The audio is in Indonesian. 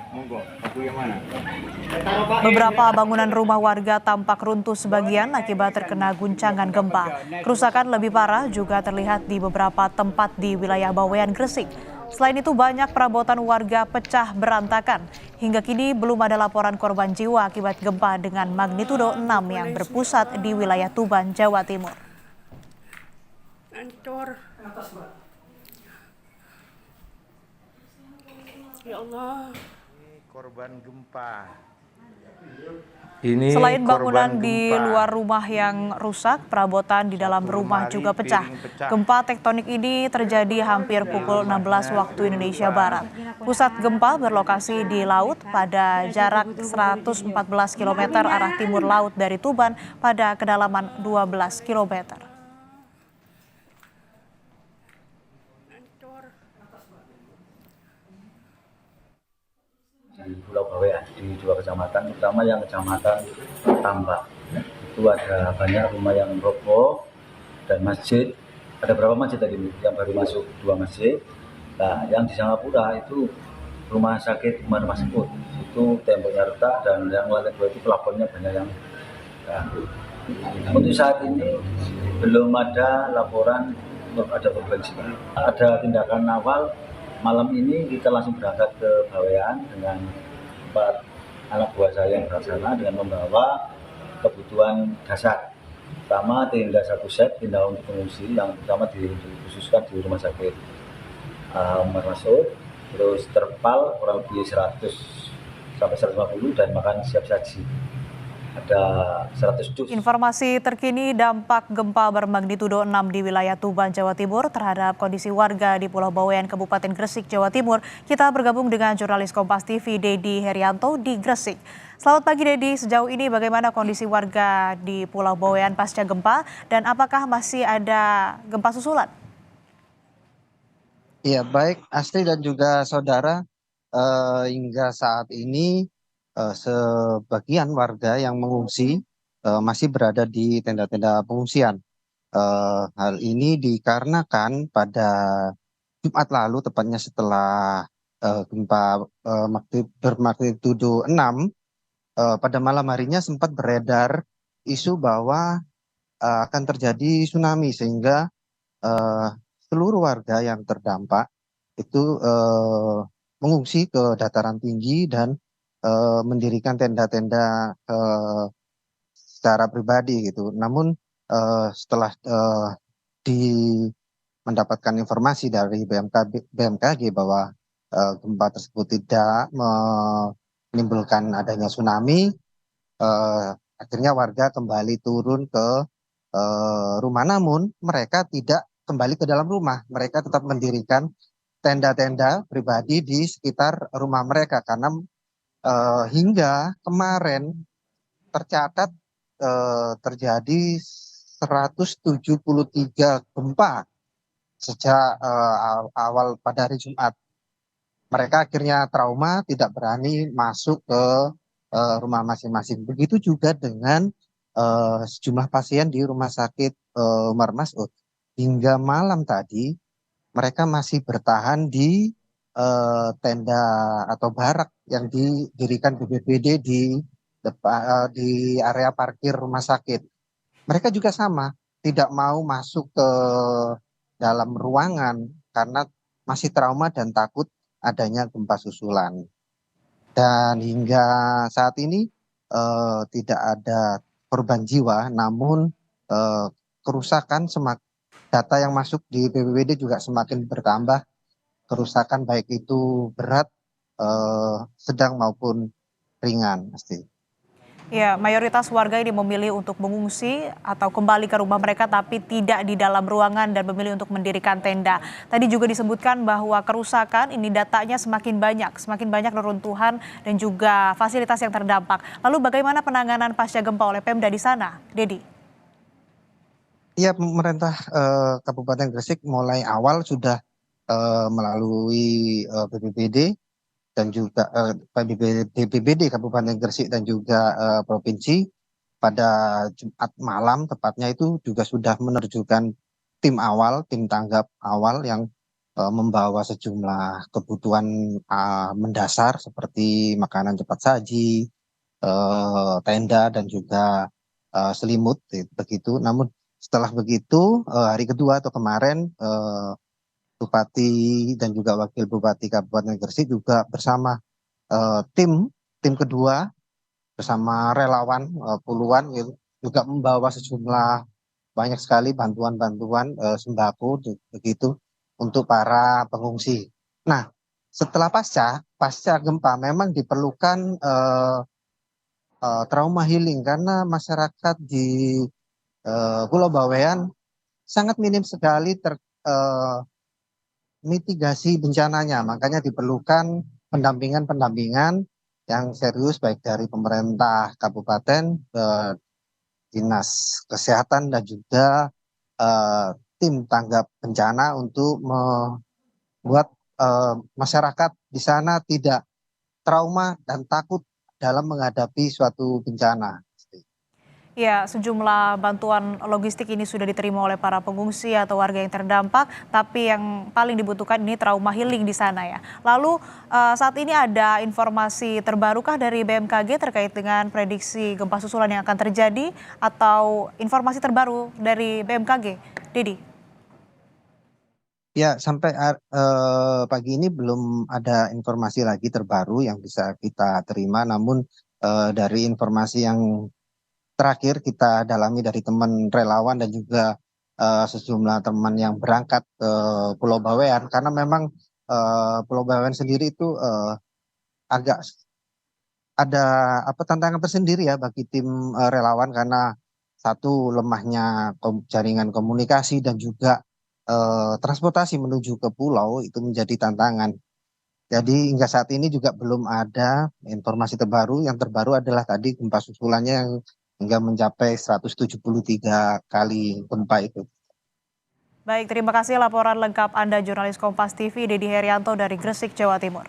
Monggo, aku yang mana? Beberapa bangunan rumah warga tampak runtuh sebagian akibat terkena guncangan gempa. Kerusakan lebih parah juga terlihat di beberapa tempat di wilayah Bawean, Gresik. Selain itu banyak perabotan warga pecah berantakan. Hingga kini belum ada laporan korban jiwa akibat gempa dengan magnitudo 6 yang berpusat di wilayah Tuban, Jawa Timur. Hancur. Ya Allah. Korban gempa. Selain Korban bangunan di gempa. luar rumah yang rusak, perabotan di dalam Satu rumah lemari juga pecah. piring pecah. Gempa tektonik ini terjadi hampir pukul 16 waktu Indonesia Barat. Pusat gempa berlokasi di laut pada jarak 114 km arah timur laut dari Tuban pada kedalaman 12 km. Hancur. Di Pulau Bawean di 2 kecamatan, utama yang kecamatan Tambak. Itu ada banyak rumah yang roboh dan masjid. Ada berapa masjid tadi yang baru masuk? 2 masjid. Nah, yang di Singapura itu rumah sakit Umar Masmud. Itu temboknya retak dan yang lantai 2 itu plafonnya banyak yang. Nah, untuk saat ini belum ada laporan ada korban jiwa. Ada tindakan awal. Malam ini kita langsung berangkat ke Bawean dengan 4 anak buah saya yang berada sana dengan membawa kebutuhan dasar. Pertama tenda 1 set, tenda untuk pengungsi yang pertama dikhususkan di rumah sakit Umar Masud, terus terpal kurang lebih 100 sampai 150 dan makan siap saji. Ada 100 dus. Informasi terkini dampak gempa bermagnitudo 6 di wilayah Tuban, Jawa Timur terhadap kondisi warga di Pulau Bawean, Kabupaten Gresik, Jawa Timur. Kita bergabung dengan jurnalis Kompas TV Dedi Herianto di Gresik. Selamat pagi Dedi, sejauh ini bagaimana kondisi warga di Pulau Bawean pasca gempa dan apakah masih ada gempa susulan? Iya, baik Astri dan juga saudara, hingga saat ini sebagian warga yang mengungsi masih berada di tenda-tenda pengungsian. Hal ini dikarenakan pada Jumat lalu, tepatnya setelah gempa bermagnitudo 6, pada malam harinya sempat beredar isu bahwa akan terjadi tsunami sehingga eh, seluruh warga yang terdampak itu mengungsi ke dataran tinggi dan mendirikan tenda-tenda secara pribadi gitu. Namun setelah di mendapatkan informasi dari BMKG bahwa gempa tersebut tidak menimbulkan adanya tsunami, akhirnya warga kembali turun ke rumah. Namun mereka tidak kembali ke dalam rumah. Mereka tetap mendirikan tenda-tenda pribadi di sekitar rumah mereka karena hingga kemarin tercatat terjadi 173 gempa sejak awal pada hari Jumat. Mereka akhirnya trauma, tidak berani masuk ke rumah masing-masing. Begitu juga dengan sejumlah pasien di rumah sakit Umar Masud. Hingga malam tadi mereka masih bertahan di tenda atau barak yang didirikan BPBD di depan di area parkir rumah sakit. Mereka juga sama, tidak mau masuk ke dalam ruangan karena masih trauma dan takut adanya gempa susulan. Dan hingga saat ini tidak ada korban jiwa, namun kerusakan data yang masuk di BPBD juga semakin bertambah. Kerusakan baik itu berat, sedang maupun ringan, pasti. Ya, mayoritas warga ini memilih untuk mengungsi atau kembali ke rumah mereka tapi tidak di dalam ruangan dan memilih untuk mendirikan tenda. Tadi juga disebutkan bahwa kerusakan ini datanya semakin banyak reruntuhan dan juga fasilitas yang terdampak. Lalu bagaimana penanganan pasca gempa oleh Pemda di sana, Dedi? Iya, pemerintah Kabupaten Gresik mulai awal sudah melalui BPBD dan juga BPBD Kabupaten Gresik dan juga provinsi pada Jumat malam tepatnya itu juga sudah menerjukan tim tanggap awal yang membawa sejumlah kebutuhan mendasar seperti makanan cepat saji, tenda dan juga selimut begitu. Namun setelah begitu hari kedua atau kemarin Bupati dan juga Wakil Bupati Kabupaten Gresik juga bersama tim kedua bersama relawan puluhan gitu, juga membawa sejumlah banyak sekali bantuan-bantuan sembako begitu untuk para pengungsi. Nah, setelah pasca gempa memang diperlukan trauma healing karena masyarakat di Pulau Bawean sangat minim sekali mitigasi bencananya. Makanya diperlukan pendampingan-pendampingan yang serius baik dari pemerintah kabupaten, dinas kesehatan dan juga tim tanggap bencana untuk membuat masyarakat di sana tidak trauma dan takut dalam menghadapi suatu bencana. Ya, sejumlah bantuan logistik ini sudah diterima oleh para pengungsi atau warga yang terdampak, tapi yang paling dibutuhkan ini trauma healing di sana ya. Lalu saat ini ada informasi terbarukah dari BMKG terkait dengan prediksi gempa susulan yang akan terjadi atau informasi terbaru dari BMKG, Didi? Ya, sampai pagi ini belum ada informasi lagi terbaru yang bisa kita terima, namun dari informasi yang terakhir kita dalami dari teman relawan dan juga sejumlah teman yang berangkat ke Pulau Bawean, karena memang Pulau Bawean sendiri itu agak ada tantangan tersendiri ya bagi tim relawan, karena satu lemahnya jaringan komunikasi dan juga transportasi menuju ke pulau itu menjadi tantangan. Jadi hingga saat ini juga belum ada informasi terbaru. Yang terbaru adalah tadi gempa susulannya yang hingga mencapai 173 kali gempa itu. Baik, terima kasih laporan lengkap Anda jurnalis Kompas TV Dedi Herianto dari Gresik, Jawa Timur.